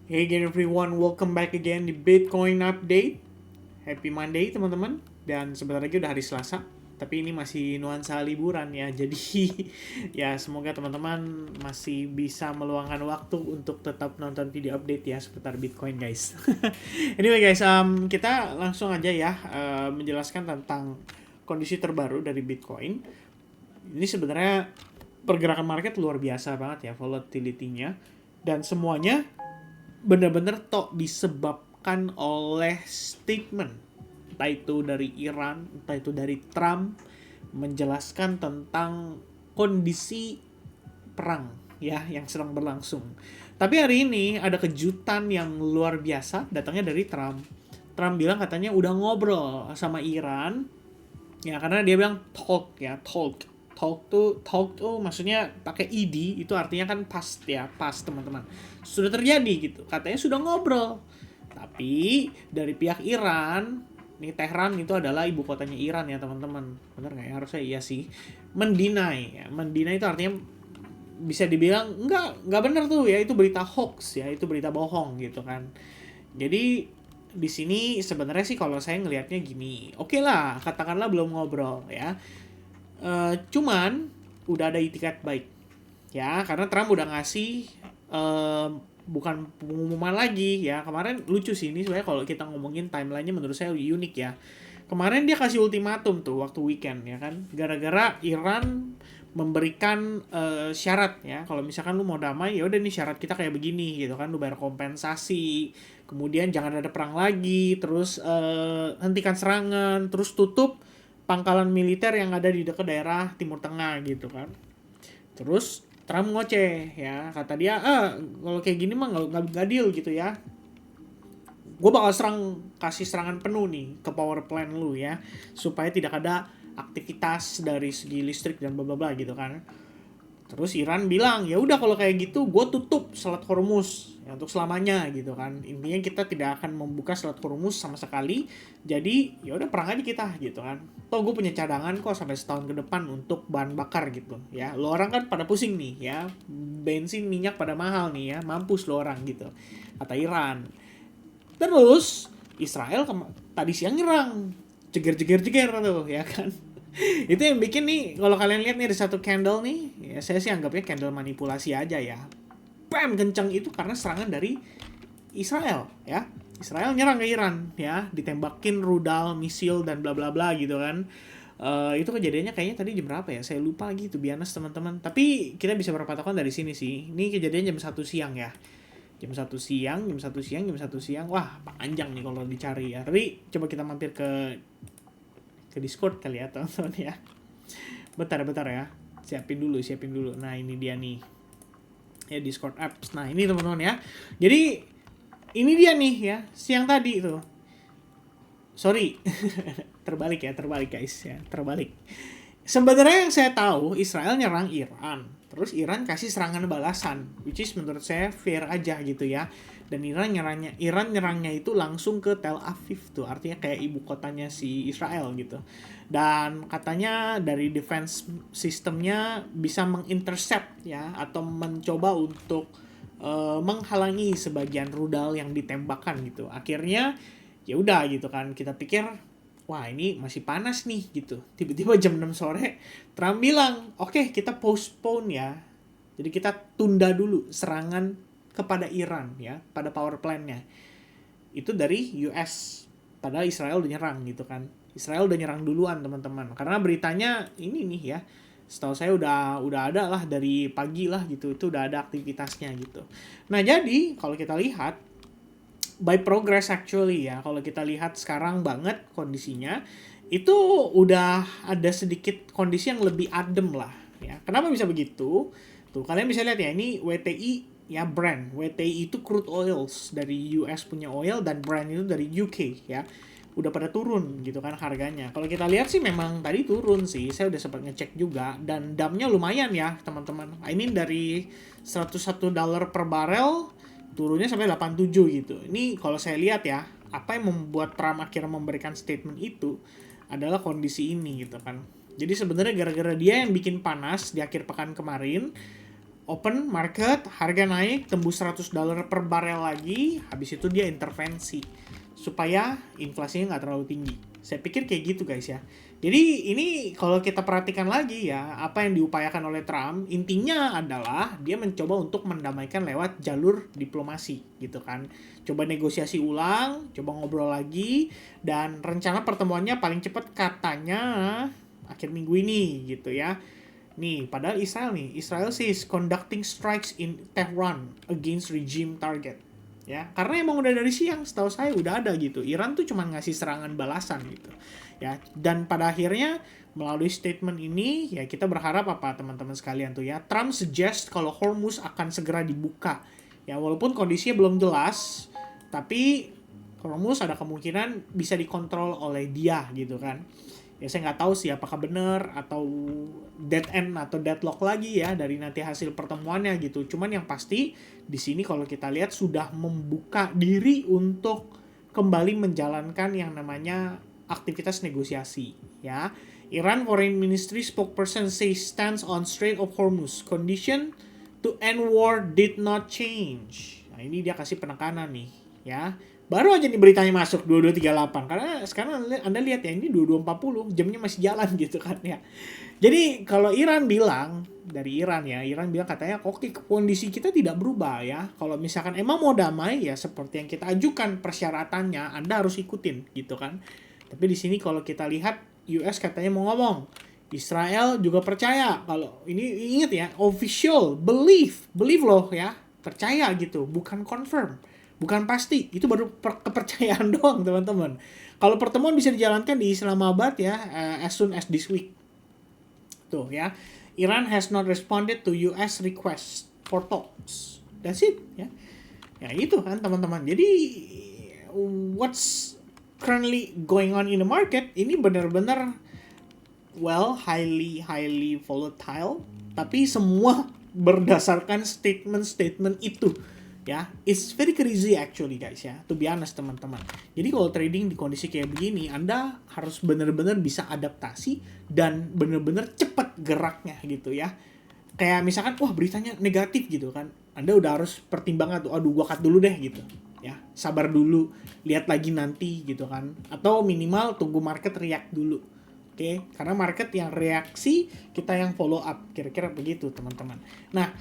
Hey again everyone, welcome back again di Bitcoin Update. Happy Monday teman-teman. Dan sebentar lagi udah hari Selasa. Tapi ini masih nuansa liburan ya. Jadi ya semoga teman-teman masih bisa meluangkan waktu untuk tetap nonton video update ya seputar Bitcoin guys. Anyway guys, kita langsung aja ya menjelaskan tentang kondisi terbaru dari Bitcoin. Ini sebenarnya pergerakan market luar biasa banget ya volatility-nya. Dan semuanya benar-benar disebabkan oleh statement entah itu dari Iran, entah itu dari Trump menjelaskan tentang kondisi perang ya yang sedang berlangsung. Tapi hari ini ada kejutan yang luar biasa datangnya dari Trump. Trump bilang katanya udah ngobrol sama Iran ya karena dia bilang talk tuh maksudnya pakai ed itu artinya kan past ya, past teman-teman. Sudah terjadi gitu. Katanya sudah ngobrol. Tapi dari pihak Iran, nih Tehran itu adalah ibu kotanya Iran ya, teman-teman. Benar nggak ya? Harusnya iya sih. Mendinai ya. Mendinai itu artinya bisa dibilang enggak benar tuh ya, itu berita hoax ya, itu berita bohong gitu kan. Jadi di sini sebenarnya sih kalau saya ngelihatnya gini, oke lah, katakanlah belum ngobrol ya. Cuman udah ada itikat baik ya karena Trump udah ngasih bukan pengumuman lagi ya. Kemarin lucu sih ini sebenarnya kalau kita ngomongin timelinenya menurut saya unik ya. Kemarin dia kasih ultimatum tuh waktu weekend ya kan, gara-gara Iran memberikan syarat ya, kalau misalkan lu mau damai ya udah nih syarat kita kayak begini gitu kan, lu bayar kompensasi, kemudian jangan ada perang lagi, terus hentikan serangan, terus tutup pangkalan militer yang ada di dekat daerah Timur Tengah gitu kan. Terus Trump ngoceh ya, kata dia kalau kayak gini mah nggak deal gitu ya, gue bakal kasih serangan penuh nih ke power plant lu ya, supaya tidak ada aktivitas dari segi listrik dan bla bla bla gitu kan. Terus Iran bilang, ya udah kalau kayak gitu gue tutup Selat Hormuz ya, untuk selamanya gitu kan. Intinya kita tidak akan membuka Selat Hormuz sama sekali. Jadi ya udah perang aja kita gitu kan. Toh gue punya cadangan kok sampai setahun ke depan untuk bahan bakar gitu ya. Lo orang kan pada pusing nih ya. Bensin minyak pada mahal nih ya. Mampus lo orang gitu. Kata Iran. Terus Israel tadi siang nyerang. Jeger-jeger-jeger tuh ya kan. Itu yang bikin nih, kalau kalian lihat nih ada satu candle nih, ya saya sih anggapnya candle manipulasi aja ya. Bam, kencang itu karena serangan dari Israel ya. Israel nyerang ke Iran ya, ditembakin rudal, misil dan bla bla bla gitu kan. Itu kejadiannya kayaknya tadi jam berapa ya? Saya lupa lagi tuh biasa teman-teman. Tapi kita bisa berpatokan dari sini sih. Ini kejadian jam 1 siang ya. Jam 1 siang. Wah, panjang nih kalau dicari ya. Tapi coba kita mampir ke Discord kali ya teman-teman ya. Bentar ya. Siapin dulu. Nah, ini dia nih. Ya, Discord apps. Nah, ini teman-teman ya. Jadi ini dia nih ya, siang tadi tuh. Sorry. terbalik guys ya, terbalik. Sebenarnya yang saya tahu Israel nyerang Iran, terus Iran kasih serangan balasan, which is menurut saya fair aja gitu ya. Dan Iran nyerangnya itu langsung ke Tel Aviv tuh, artinya kayak ibu kotanya si Israel gitu. Dan katanya dari defense sistemnya bisa mengintercept ya, atau mencoba untuk menghalangi sebagian rudal yang ditembakkan gitu. Akhirnya ya udah gitu kan, kita pikir wah ini masih panas nih gitu. Tiba-tiba jam 6 sore Trump bilang, "Oke, kita postpone ya. Jadi kita tunda dulu serangan kepada Iran ya, pada power plant-nya." Itu dari US. Padahal Israel udah nyerang gitu kan. Israel udah nyerang duluan, teman-teman. Karena beritanya ini nih ya. Setahu saya udah ada lah dari pagi lah gitu. Itu udah ada aktivitasnya gitu. Nah, jadi kalau kita lihat by progress actually ya, kalau kita lihat sekarang banget kondisinya itu udah ada sedikit kondisi yang lebih adem lah ya. Kenapa bisa begitu? Tuh kalian bisa lihat ya, ini WTI ya, Brent. WTI itu crude oils dari US punya oil, dan Brent itu dari UK ya. Udah pada turun gitu kan harganya. Kalau kita lihat sih memang tadi turun sih. Saya udah sempat ngecek juga, dan damnya lumayan ya, teman-teman. I mean dari $101 per barel turunnya sampai 87 gitu. Ini kalau saya lihat ya, apa yang membuat Trump akhirnya memberikan statement itu adalah kondisi ini gitu kan. Jadi sebenarnya gara-gara dia yang bikin panas di akhir pekan kemarin, open market, harga naik tembus $100 per barel lagi, habis itu dia intervensi supaya inflasinya nggak terlalu tinggi. Saya pikir kayak gitu guys ya. Jadi ini kalau kita perhatikan lagi ya, apa yang diupayakan oleh Trump, intinya adalah dia mencoba untuk mendamaikan lewat jalur diplomasi gitu kan. Coba negosiasi ulang, coba ngobrol lagi, dan rencana pertemuannya paling cepat katanya akhir minggu ini gitu ya. Nih, padahal Israel says conducting strikes in Tehran against regime target. Ya, karena emang udah dari siang, setahu saya udah ada gitu. Iran tuh cuma ngasih serangan balasan gitu. Ya, dan pada akhirnya melalui statement ini ya kita berharap apa teman-teman sekalian tuh ya. Trump suggest kalau Hormuz akan segera dibuka. Ya, walaupun kondisinya belum jelas, tapi Hormuz ada kemungkinan bisa dikontrol oleh dia gitu kan. Ya saya nggak tahu sih apakah benar atau dead end atau deadlock lagi ya dari nanti hasil pertemuannya gitu. Cuman yang pasti di sini kalau kita lihat sudah membuka diri untuk kembali menjalankan yang namanya aktivitas negosiasi ya. Iran Foreign Ministry spokesperson says stands on Strait of Hormuz condition to end war did not change. Nah, ini dia kasih penekanan nih ya. Baru aja nih beritanya masuk 2238 karena sekarang Anda lihat ya ini 2240 jamnya masih jalan gitu kan ya. Jadi kalau Iran bilang dari Iran ya, Iran bilang katanya oke kondisi kita tidak berubah ya. Kalau misalkan emang mau damai ya seperti yang kita ajukan persyaratannya Anda harus ikutin gitu kan. Tapi di sini kalau kita lihat US katanya mau ngomong Israel juga percaya kalau ini ingat ya official believe loh ya percaya gitu bukan confirm. Bukan pasti, itu baru kepercayaan doang teman-teman. Kalau pertemuan bisa dijalankan di Islamabad ya, as soon as this week. Tuh ya, Iran has not responded to US request for talks. That's it ya. Ya itu kan teman-teman. Jadi what's currently going on in the market ini benar-benar highly volatile. Tapi semua berdasarkan statement itu. Ya, it's very crazy actually guys ya, to be honest teman-teman. Jadi kalau trading di kondisi kayak begini, Anda harus benar-benar bisa adaptasi dan benar-benar cepat geraknya gitu ya. Kayak misalkan, wah beritanya negatif gitu kan, Anda udah harus pertimbangkan tuh, aduh gua cut dulu deh gitu. Ya, sabar dulu, lihat lagi nanti gitu kan. Atau minimal tunggu market react dulu. Oke, karena market yang reaksi, kita yang follow up, kira-kira begitu teman-teman. Nah,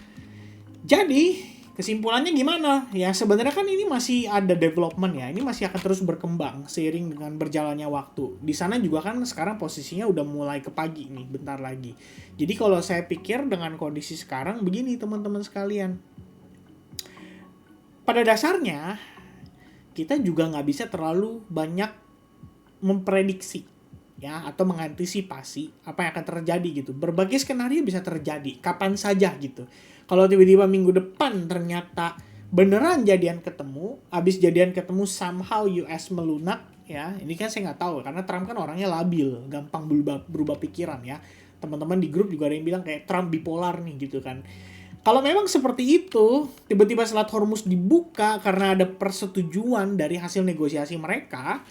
jadi kesimpulannya gimana? Ya sebenarnya kan ini masih ada development ya. Ini masih akan terus berkembang seiring dengan berjalannya waktu. Di sana juga kan sekarang posisinya udah mulai ke pagi nih, bentar lagi. Jadi kalau saya pikir dengan kondisi sekarang begini teman-teman sekalian. Pada dasarnya kita juga nggak bisa terlalu banyak memprediksi ya atau mengantisipasi apa yang akan terjadi gitu. Berbagai skenario bisa terjadi kapan saja gitu. Kalau tiba-tiba minggu depan ternyata beneran jadian ketemu, abis jadian ketemu somehow US melunak, ya ini kan saya nggak tahu karena Trump kan orangnya labil, gampang berubah pikiran ya. Teman-teman di grup juga ada yang bilang kayak Trump bipolar nih gitu kan. Kalau memang seperti itu, tiba-tiba Selat Hormuz dibuka karena ada persetujuan dari hasil negosiasi mereka,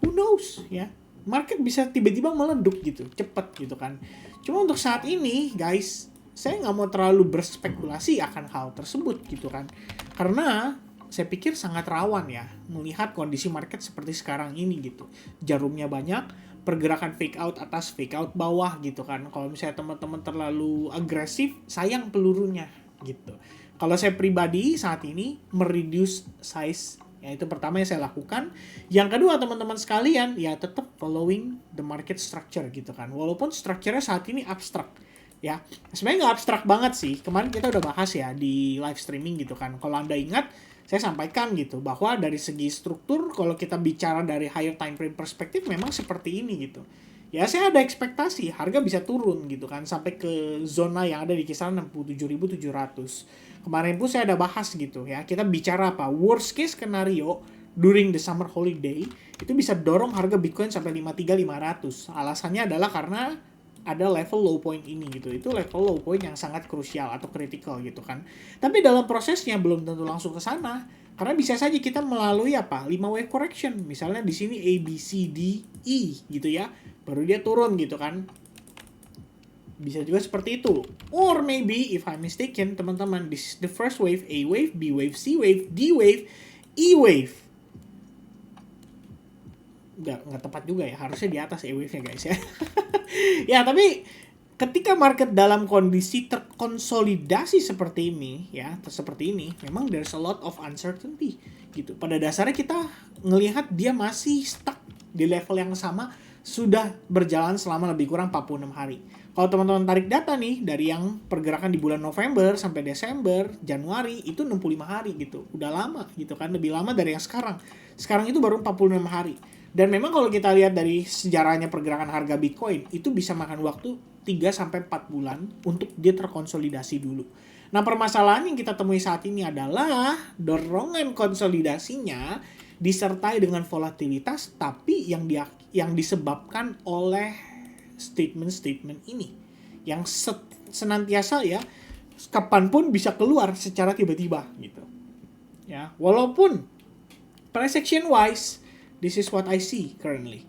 who knows ya. Market bisa tiba-tiba meleduk gitu, cepet gitu kan. Cuma untuk saat ini, guys, saya nggak mau terlalu berspekulasi akan hal tersebut gitu kan. Karena saya pikir sangat rawan ya melihat kondisi market seperti sekarang ini gitu. Jarumnya banyak, pergerakan fake out atas fake out bawah gitu kan. Kalau misalnya teman-teman terlalu agresif, sayang pelurunya gitu. Kalau saya pribadi saat ini mereduce size, ya itu pertama yang saya lakukan. Yang kedua teman-teman sekalian ya tetap following the market structure gitu kan. Walaupun strukturnya saat ini abstrak. Ya, sebenarnya nggak abstrak banget sih. Kemarin kita udah bahas ya di live streaming gitu kan. Kalau Anda ingat, saya sampaikan gitu bahwa dari segi struktur, kalau kita bicara dari higher time frame perspektif, memang seperti ini gitu. Ya, saya ada ekspektasi harga bisa turun gitu kan sampai ke zona yang ada di kisaran 67.700. Kemarin pun saya ada bahas gitu ya. Kita bicara apa? Worst case scenario during the summer holiday itu bisa dorong harga Bitcoin sampai 53.500. Alasannya adalah karena ada level low point ini gitu. Itu level low point yang sangat krusial atau critical gitu kan. Tapi dalam prosesnya belum tentu langsung ke sana. Karena bisa saja kita melalui 5 wave correction. Misalnya di sini A, B, C, D, E gitu ya. Baru dia turun gitu kan. Bisa juga seperti itu. Or maybe, if I'm mistaken, teman-teman, this is the first wave, A wave, B wave, C wave, D wave, E wave. Nggak tepat juga ya, harusnya di atas E wave-nya guys ya. Ya, tapi ketika market dalam kondisi terkonsolidasi seperti ini, ya, seperti ini, memang there's a lot of uncertainty gitu. Pada dasarnya kita ngelihat dia masih stuck di level yang sama, sudah berjalan selama lebih kurang 46 hari. Kalau teman-teman tarik data nih, dari yang pergerakan di bulan November sampai Desember, Januari, itu 65 hari gitu. Udah lama gitu kan, lebih lama dari yang sekarang. Sekarang itu baru 46 hari. Dan memang kalau kita lihat dari sejarahnya pergerakan harga Bitcoin, itu bisa makan waktu 3-4 bulan untuk dia terkonsolidasi dulu. Nah, permasalahan yang kita temui saat ini adalah dorongan konsolidasinya disertai dengan volatilitas, tapi yang disebabkan oleh statement-statement ini yang senantiasa ya kapanpun bisa keluar secara tiba-tiba gitu ya. Walaupun price action wise, this is what I see currently: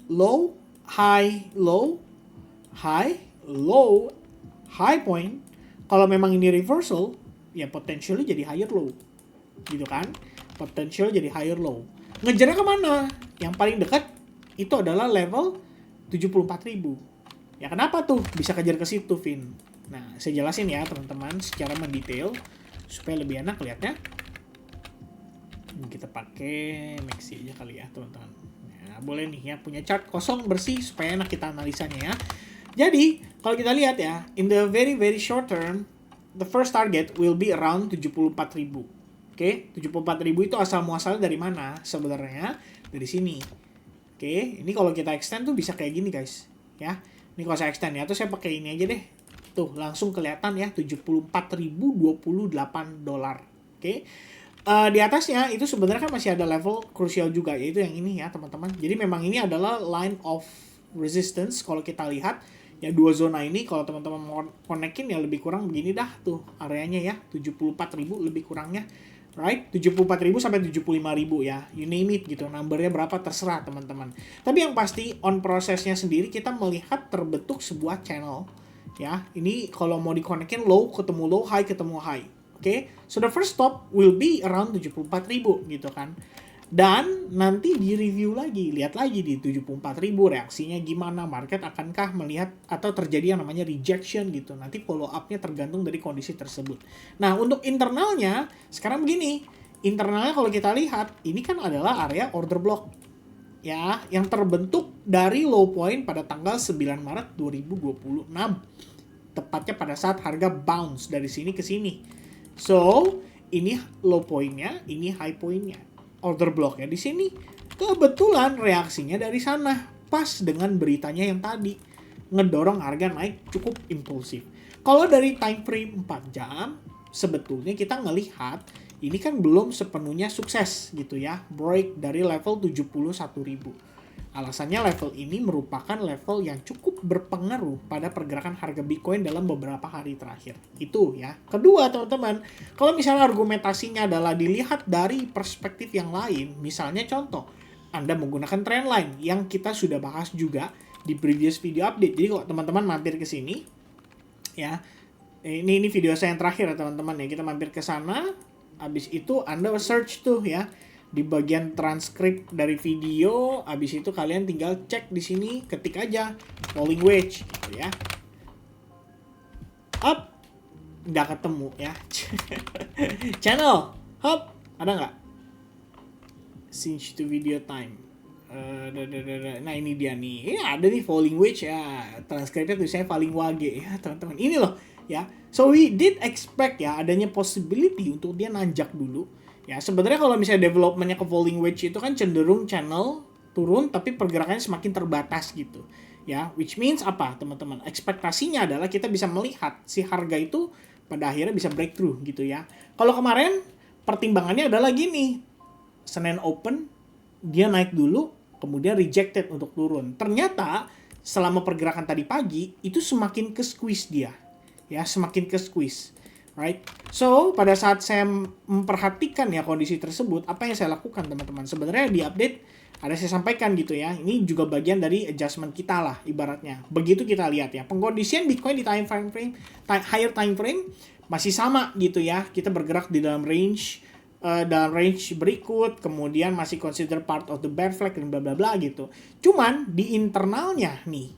low, high, low, high, low, high point. Kalau memang ini reversal, ya potentially jadi higher low gitu kan, potential jadi higher low. Ngejarnya kemana? Yang paling dekat itu adalah level 74.000. Ya kenapa tuh bisa kejar ke situ, Vin? Nah, saya jelasin ya teman-teman secara mendetail supaya lebih enak lihatnya. Kita pakai Maxi aja kali ya, teman-teman. Ya, boleh nih ya, punya chart kosong bersih supaya enak kita analisanya ya. Jadi, kalau kita lihat ya, in the very very short term, the first target will be around 74.000. Oke, 74.000 itu asal muasalnya dari mana? Sebenarnya dari sini. Oke, ini kalau kita extend tuh bisa kayak gini guys, ya. Ini kalau saya extend ya, atau saya pakai ini aja deh. Tuh, langsung kelihatan ya, 74.028 dolar. Oke. Di atasnya itu sebenarnya kan masih ada level krusial juga, yaitu yang ini ya, teman-teman. Jadi memang ini adalah line of resistance kalau kita lihat. Ya, dua zona ini kalau teman-teman mau konekin ya lebih kurang begini dah tuh areanya ya, 74.000 lebih kurangnya. Right? 74.000 sampai 75.000 ya. You name it gitu. Numbernya berapa terserah teman-teman. Tapi yang pasti on prosesnya sendiri kita melihat terbentuk sebuah channel. Ya, ini kalau mau dikonekin low ketemu low, high ketemu high. Oke. So the first stop will be around 74.000 gitu kan. Dan nanti di review lagi, lihat lagi di 74.000 reaksinya gimana, market akankah melihat atau terjadi yang namanya rejection gitu. Nanti follow up-nya tergantung dari kondisi tersebut. Nah, untuk internalnya sekarang begini. Internalnya kalau kita lihat, ini kan adalah area order block. Ya, yang terbentuk dari low point pada tanggal 9 Maret 2026. Tepatnya pada saat harga bounce dari sini ke sini. So, ini low point-nya, ini high point-nya. Order block ya di sini. Kebetulan reaksinya dari sana pas dengan beritanya yang tadi ngedorong harga naik cukup impulsif. Kalau dari time frame 4 jam sebetulnya kita ngelihat ini kan belum sepenuhnya sukses gitu ya, break dari level 71.000. Alasannya level ini merupakan level yang cukup berpengaruh pada pergerakan harga Bitcoin dalam beberapa hari terakhir. Itu ya. Kedua, teman-teman, kalau misalnya argumentasinya adalah dilihat dari perspektif yang lain, misalnya contoh, Anda menggunakan trendline yang kita sudah bahas juga di previous video update. Jadi kalau teman-teman mampir ke sini, ya, ini video saya yang terakhir ya teman-teman ya, kita mampir ke sana, habis itu Anda search tuh ya, di bagian transkrip dari video, habis itu kalian tinggal cek di sini, ketik aja falling wedge gitu ya. Up, nggak ketemu ya. Channel, hop, ada nggak? Since to video time. Nah ini dia nih, ini ada nih falling wedge ya. Transkripnya tulisannya falling wage ya teman-teman. Ini loh ya. So we did expect ya adanya possibility untuk dia nanjak dulu. Ya, sebenarnya kalau misalnya development-nya ke falling wedge itu kan cenderung channel turun tapi pergerakannya semakin terbatas gitu. Ya, which means apa, teman-teman? Ekspektasinya adalah kita bisa melihat si harga itu pada akhirnya bisa breakthrough gitu ya. Kalau kemarin pertimbangannya adalah gini. Senin open dia naik dulu, kemudian rejected untuk turun. Ternyata selama pergerakan tadi pagi itu semakin ke squeeze dia. Ya, semakin ke squeeze. right? So, pada saat saya memperhatikan ya kondisi tersebut, apa yang saya lakukan teman-teman? Sebenarnya di update ada saya sampaikan gitu ya. Ini juga bagian dari adjustment kita lah ibaratnya. Begitu kita lihat ya. Pengkondisian Bitcoin di higher time frame masih sama gitu ya. Kita bergerak di dalam range berikut, kemudian masih consider part of the bear flag dan bla bla bla gitu. Cuman di internalnya nih,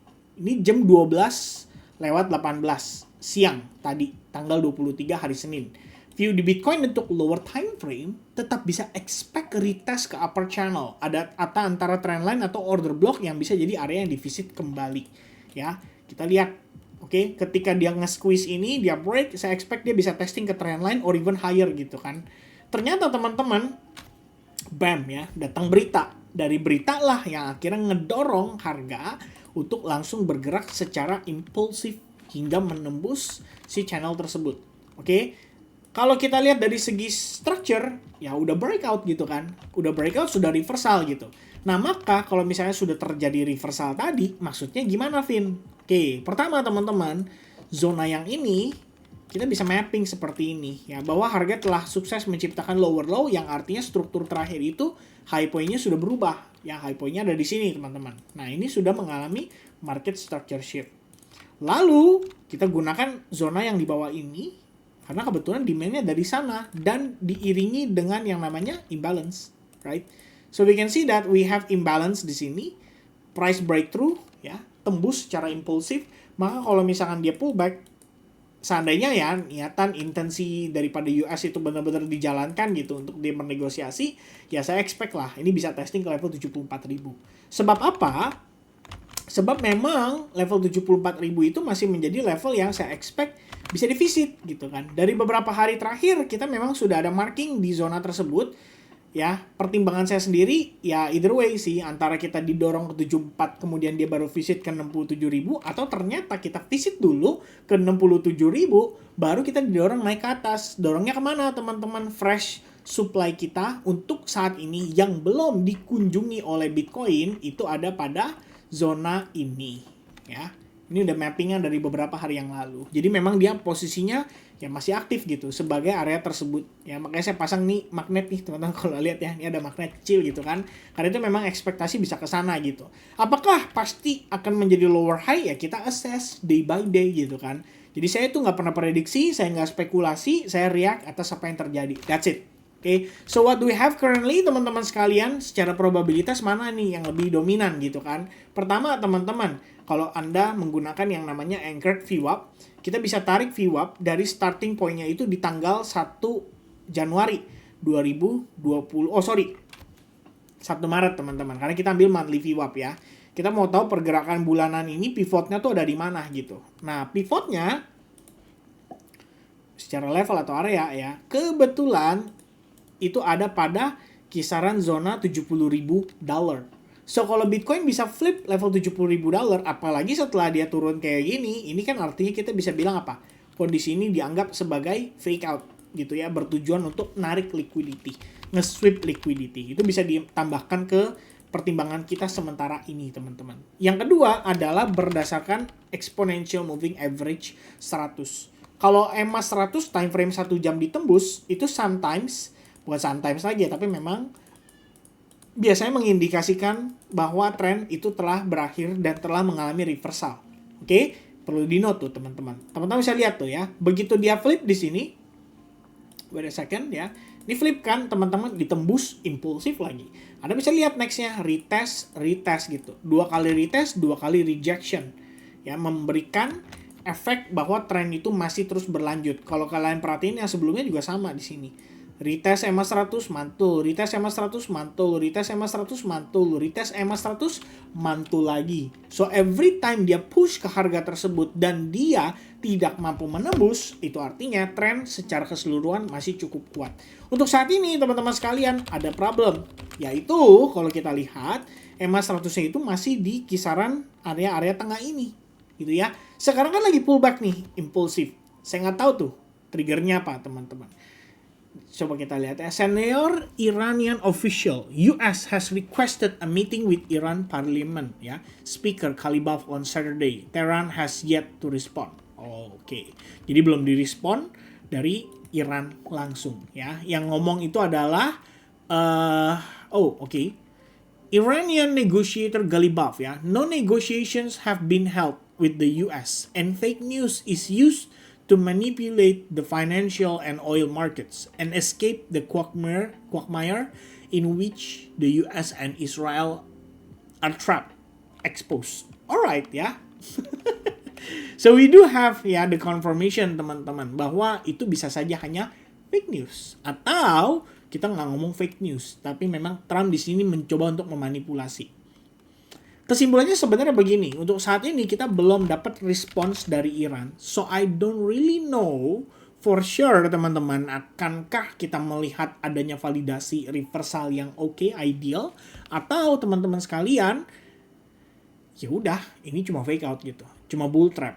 ini jam 12:18 siang tadi, tanggal 23 hari Senin. View di Bitcoin untuk lower time frame tetap bisa expect retest ke upper channel. Ada antara trendline atau order block yang bisa jadi area yang divisit kembali. Ya, kita lihat. Oke, ketika dia nge-squeeze ini, dia break, saya expect dia bisa testing ke trendline or even higher gitu kan. Ternyata teman-teman, bam ya, datang berita. Dari berita lah yang akhirnya ngedorong harga untuk langsung bergerak secara impulsif hingga menembus si channel tersebut. Oke, kalau kita lihat dari segi structure, ya udah breakout gitu kan. Udah breakout, sudah reversal gitu. Nah, maka kalau misalnya sudah terjadi reversal tadi, maksudnya gimana, Vin? Oke, pertama teman-teman, zona yang ini kita bisa mapping seperti ini ya, bahwa harga telah sukses menciptakan lower low yang artinya struktur terakhir itu high point-nya sudah berubah. Yang high point-nya ada di sini, teman-teman. Nah, ini sudah mengalami market structure shift. Lalu, kita gunakan zona yang di bawah ini karena kebetulan demand-nya dari sana dan diiringi dengan yang namanya imbalance, right? So we can see that we have imbalance di sini, price breakthrough ya, tembus secara impulsif. Maka kalau misalkan dia pullback, seandainya ya niatan intensi daripada US itu benar-benar dijalankan gitu untuk dia bernegosiasi, ya saya expect lah ini bisa testing ke level 74.000. Sebab apa? Sebab memang level 74.000 itu masih menjadi level yang saya expect bisa divisit gitu kan. Dari beberapa hari terakhir kita memang sudah ada marking di zona tersebut. Ya, pertimbangan saya sendiri ya either way sih, antara kita didorong ke 74 kemudian dia baru visit ke 67.000, atau ternyata kita visit dulu ke 67.000 baru kita didorong naik ke atas. Dorongnya kemana teman-teman? Fresh supply kita untuk saat ini yang belum dikunjungi oleh Bitcoin itu ada pada zona ini ya. Ini udah mappingnya dari beberapa hari yang lalu. Jadi memang dia posisinya ya masih aktif gitu sebagai area tersebut. Ya makanya saya pasang nih magnet nih teman-teman, kalau lihat ya. Ini ada magnet kecil gitu kan. Karena itu memang ekspektasi bisa ke sana gitu. Apakah pasti akan menjadi lower high? Ya kita assess day by day gitu kan. Jadi saya itu nggak pernah prediksi, saya nggak spekulasi, saya react atas apa yang terjadi. That's it. Oke, so what do we have currently teman-teman sekalian? Secara probabilitas mana nih yang lebih dominan gitu kan? Pertama teman-teman, kalau Anda menggunakan yang namanya anchored VWAP, kita bisa tarik VWAP dari starting point-nya itu di tanggal 1 Januari 2020. 1 Maret teman-teman. Karena kita ambil monthly VWAP ya. Kita mau tahu pergerakan bulanan ini pivotnya tuh ada di mana gitu. Nah, pivotnya secara level atau area ya, kebetulan itu ada pada kisaran zona $70.000. So, kalau Bitcoin bisa flip level $70.000, apalagi setelah dia turun kayak gini, ini kan artinya kita bisa bilang apa? Kondisi ini dianggap sebagai fake out gitu ya, bertujuan untuk narik liquidity, nge-sweep liquidity. Itu bisa ditambahkan ke pertimbangan kita sementara ini, teman-teman. Yang kedua adalah berdasarkan exponential moving average 100. Kalau EMA 100 time frame 1 jam ditembus, itu bukan sometimes lagi ya, tapi memang biasanya mengindikasikan bahwa tren itu telah berakhir dan telah mengalami reversal. Oke, perlu di-note tuh teman-teman. Teman-teman bisa lihat tuh ya, begitu dia flip di sini, wait a second ya, ini flip kan teman-teman, ditembus impulsif lagi. Anda bisa lihat nextnya retest gitu, 2 kali retest, 2 kali rejection ya, memberikan efek bahwa tren itu masih terus berlanjut. Kalau kalian perhatiin yang sebelumnya juga sama di sini. Retest EMA 100 mantul, retest EMA 100 mantul, retest EMA 100 mantul, retest EMA 100 mantul lagi. So every time dia push ke harga tersebut dan dia tidak mampu menembus, itu artinya tren secara keseluruhan masih cukup kuat. Untuk saat ini teman-teman sekalian ada problem, yaitu kalau kita lihat EMA 100-nya itu masih di kisaran area-area tengah ini gitu ya. Sekarang kan lagi pullback nih, impulsif. Saya nggak tahu tuh triggernya apa teman-teman. Coba kita lihat ya. Senior Iranian official US has requested a meeting with Iran Parliament ya. Speaker Kalibaf on Saturday. Tehran has yet to respond. Oke. Jadi belum direspon dari Iran langsung ya. Yang ngomong itu adalah Iranian negotiator Galibaf ya. No negotiations have been held with the US and fake news is used to manipulate the financial and oil markets and escape the quagmire in which the US and Israel are trapped, exposed. Alright ya. So we do have ya the confirmation teman-teman bahwa itu bisa saja hanya fake news atau kita nggak ngomong fake news, tapi memang Trump di sini mencoba untuk memanipulasi. Kesimpulannya sebenarnya begini, untuk saat ini kita belum dapat respons dari Iran, so I don't really know for sure teman-teman akankah kita melihat adanya validasi reversal yang oke, ideal, atau teman-teman sekalian ya udah ini cuma fake out gitu, cuma bull trap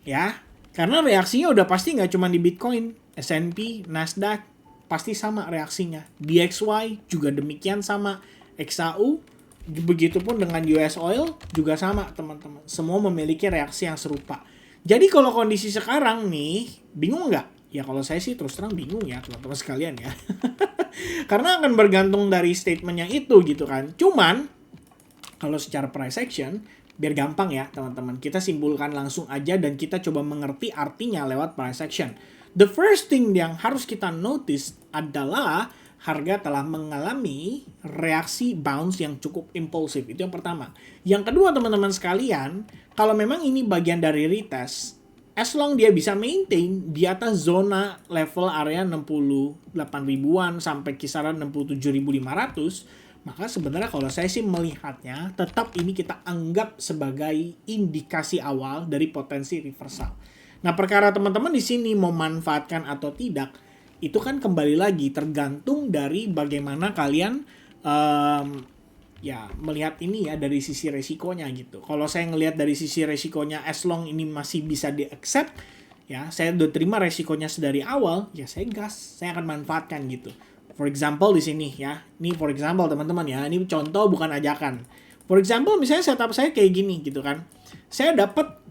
ya, karena reaksinya udah pasti nggak cuma di Bitcoin, S&P, Nasdaq pasti sama reaksinya, DXY juga demikian sama, XAU begitupun dengan US Oil juga sama teman-teman, semua memiliki reaksi yang serupa. Jadi kalau kondisi sekarang nih bingung nggak? Ya kalau saya sih terus terang bingung ya teman-teman sekalian ya. Karena akan bergantung dari statementnya itu gitu kan. Cuman kalau secara price action biar gampang ya teman-teman, kita simpulkan langsung aja dan kita coba mengerti artinya lewat price action. The first thing yang harus kita notice adalah harga telah mengalami reaksi bounce yang cukup impulsif. Itu yang pertama. Yang kedua teman-teman sekalian, kalau memang ini bagian dari retest, as long dia bisa maintain di atas zona level area 68 ribuan sampai kisaran 67.500, maka sebenarnya kalau saya sih melihatnya tetap ini kita anggap sebagai indikasi awal dari potensi reversal. Nah, perkara teman-teman di sini mau manfaatkan atau tidak, itu kan kembali lagi tergantung dari bagaimana kalian melihat ini ya dari sisi resikonya gitu. Kalau saya ngelihat dari sisi resikonya, as long ini masih bisa di-accept, ya saya udah terima resikonya sedari awal, ya saya gas, saya akan manfaatkan gitu. For example di sini ya, ini for example teman-teman ya, ini contoh bukan ajakan. For example misalnya setup saya kayak gini gitu kan, saya dapat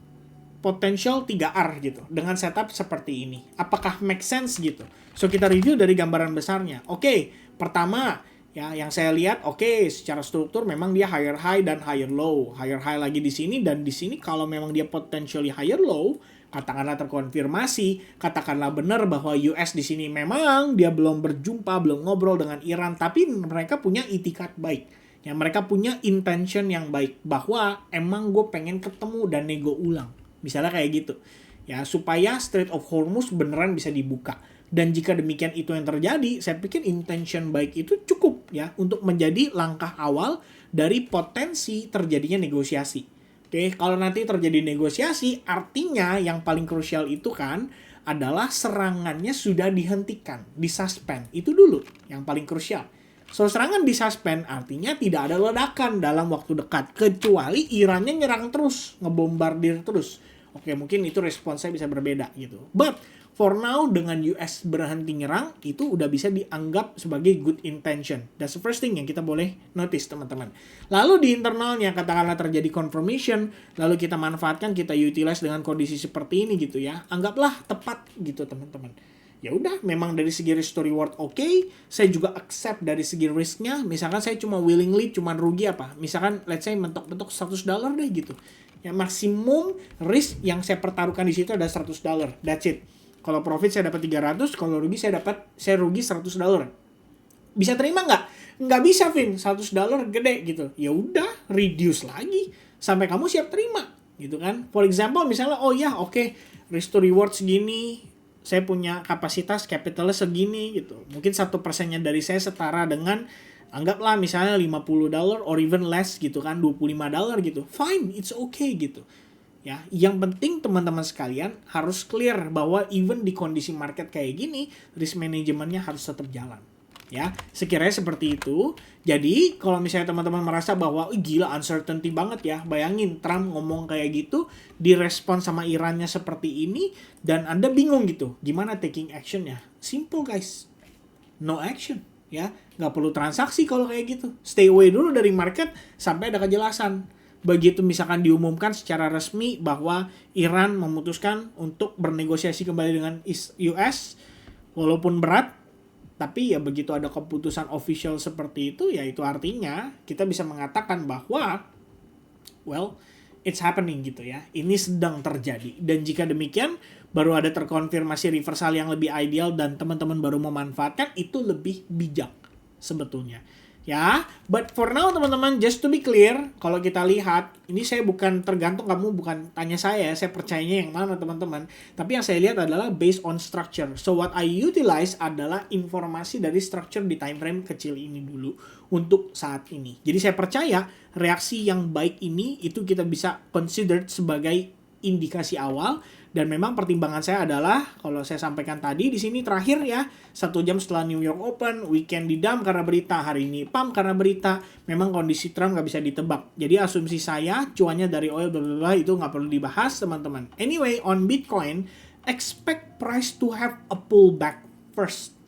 potential 3R gitu dengan setup seperti ini. Apakah make sense gitu? So kita review dari gambaran besarnya. Oke, pertama ya yang saya lihat secara struktur memang dia higher high dan higher low. Higher high lagi di sini dan di sini kalau memang dia potentially higher low, katakanlah terkonfirmasi, katakanlah benar bahwa US di sini memang dia belum berjumpa, belum ngobrol dengan Iran, tapi mereka punya itikat baik. Ya, mereka punya intention yang baik bahwa emang gue pengen ketemu dan nego ulang. Misalnya kayak gitu. Ya, supaya Strait of Hormuz beneran bisa dibuka. Dan jika demikian itu yang terjadi, saya pikir intention baik itu cukup ya untuk menjadi langkah awal dari potensi terjadinya negosiasi. Oke, kalau nanti terjadi negosiasi, artinya yang paling krusial itu kan adalah serangannya sudah dihentikan, disuspend. Itu dulu yang paling krusial. So, serangan disuspend artinya tidak ada ledakan dalam waktu dekat. Kecuali Irannya nyerang terus, ngebombardir terus. Oke, mungkin itu respons saya bisa berbeda gitu. But for now, dengan US berhenti nyerang, itu udah bisa dianggap sebagai good intention. That's the first thing yang kita boleh notice, teman-teman. Lalu di internalnya, katakanlah terjadi confirmation, lalu kita manfaatkan, kita utilize dengan kondisi seperti ini gitu ya. Anggaplah tepat gitu, teman-teman. Ya udah, memang dari segi risk to reward oke. Saya juga accept dari segi risknya. Misalkan saya cuma willingly, cuma rugi apa? Misalkan, let's say mentok-mentok $100 deh gitu. Ya, maksimum risk yang saya pertaruhkan di situ ada $100. That's it. Kalau profit saya dapat 300, kalau rugi saya rugi $100. Bisa terima nggak? Nggak bisa, Vin. $100 gede gitu. Ya udah, reduce lagi sampai kamu siap terima, gitu kan? For example, misalnya, risk to reward segini, saya punya kapasitas capitalnya segini gitu. Mungkin 1%-nya dari saya setara dengan anggaplah misalnya $50 or even less gitu kan, $25 gitu. Fine, it's okay gitu. Ya, yang penting teman-teman sekalian harus clear bahwa even di kondisi market kayak gini, risk manajemennya harus tetap jalan. Ya, sekiranya seperti itu. Jadi, kalau misalnya teman-teman merasa bahwa gila uncertainty banget ya, bayangin Trump ngomong kayak gitu, direspon sama Irannya seperti ini, dan Anda bingung gitu, gimana taking actionnya? Simple guys, no action. Ya, nggak perlu transaksi kalau kayak gitu. Stay away dulu dari market sampai ada kejelasan. begitu misalkan diumumkan secara resmi bahwa Iran memutuskan untuk bernegosiasi kembali dengan US, walaupun berat, tapi ya begitu ada keputusan official seperti itu, ya itu artinya kita bisa mengatakan bahwa well, it's happening gitu ya. Ini sedang terjadi. Dan jika demikian, baru ada terkonfirmasi reversal yang lebih ideal dan teman-teman baru memanfaatkan, itu lebih bijak sebetulnya. Ya, but for now teman-teman, just to be clear, kalau kita lihat, ini saya bukan tergantung, kamu bukan tanya saya percayanya yang mana teman-teman. Tapi yang saya lihat adalah based on structure. So what I utilize adalah informasi dari structure di time frame kecil ini dulu untuk saat ini. Jadi saya percaya reaksi yang baik ini itu kita bisa consider sebagai indikasi awal. Dan memang pertimbangan saya adalah, kalau saya sampaikan tadi di sini terakhir ya, 1 jam setelah New York Open, weekend di dump karena berita, hari ini pump karena berita, memang kondisi Trump nggak bisa ditebak. Jadi asumsi saya, cuannya dari oil blablabla itu nggak perlu dibahas teman-teman. Anyway, on Bitcoin, expect price to have a pullback first.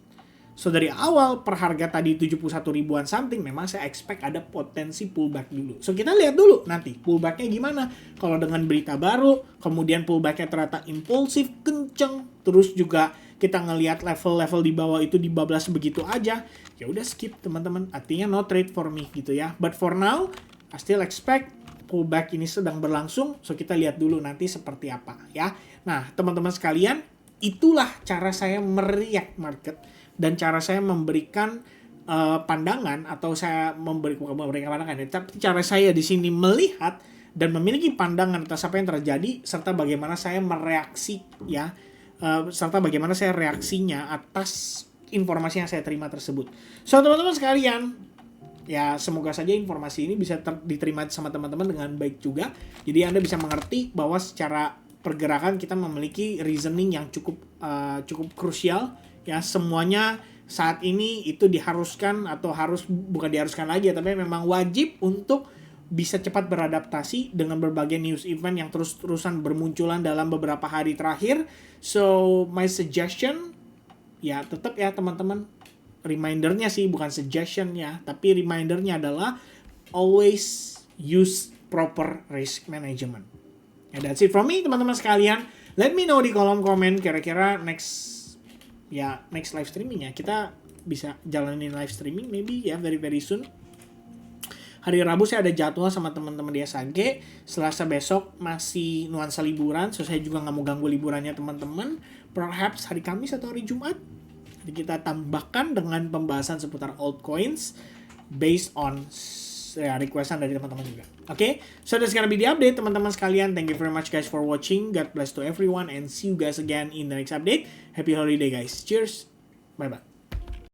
So dari awal per harga tadi 71 ribuan something, memang saya expect ada potensi pullback dulu. So kita lihat dulu nanti pullbacknya gimana. Kalau dengan berita baru, kemudian pullbacknya ternyata impulsif, kenceng, terus juga kita ngelihat level-level di bawah itu dibablas begitu aja, ya udah skip teman-teman. Artinya no trade for me gitu ya. But for now, I still expect pullback ini sedang berlangsung. So kita lihat dulu nanti seperti apa ya. Nah teman-teman sekalian, itulah cara saya meriak market. Dan cara saya memberikan pandangan, atau saya memberikan pandangan, tapi cara saya di sini melihat dan memiliki pandangan atas apa yang terjadi, serta bagaimana saya mereaksi ya, serta bagaimana saya reaksinya atas informasi yang saya terima tersebut. So teman-teman sekalian, ya semoga saja informasi ini bisa diterima sama teman-teman dengan baik juga. Jadi Anda bisa mengerti bahwa secara pergerakan kita memiliki reasoning yang cukup krusial. Ya, semuanya saat ini itu diharuskan, atau bukan diharuskan lagi ya, tapi memang wajib untuk bisa cepat beradaptasi dengan berbagai news event yang terus-terusan bermunculan dalam beberapa hari terakhir. So, my suggestion, ya tetap ya teman-teman, remindernya sih bukan suggestion ya, tapi remindernya adalah always use proper risk management. And that's it from me teman-teman sekalian. Let me know di kolom komen kira-kira next live streaming ya, kita bisa jalanin live streaming maybe ya very soon. Hari Rabu saya ada jadwal sama teman-teman di SAG. Selasa besok masih nuansa liburan, so saya juga nggak mau ganggu liburannya teman-teman. Perhaps hari Kamis atau hari Jumat, jadi kita tambahkan dengan pembahasan seputar altcoins based on requestan dari teman-teman juga. Okay? So that's gonna be the update teman-teman sekalian. Thank you very much guys for watching. God bless to everyone and see you guys again in the next update. Happy holiday guys. Cheers. Bye bye.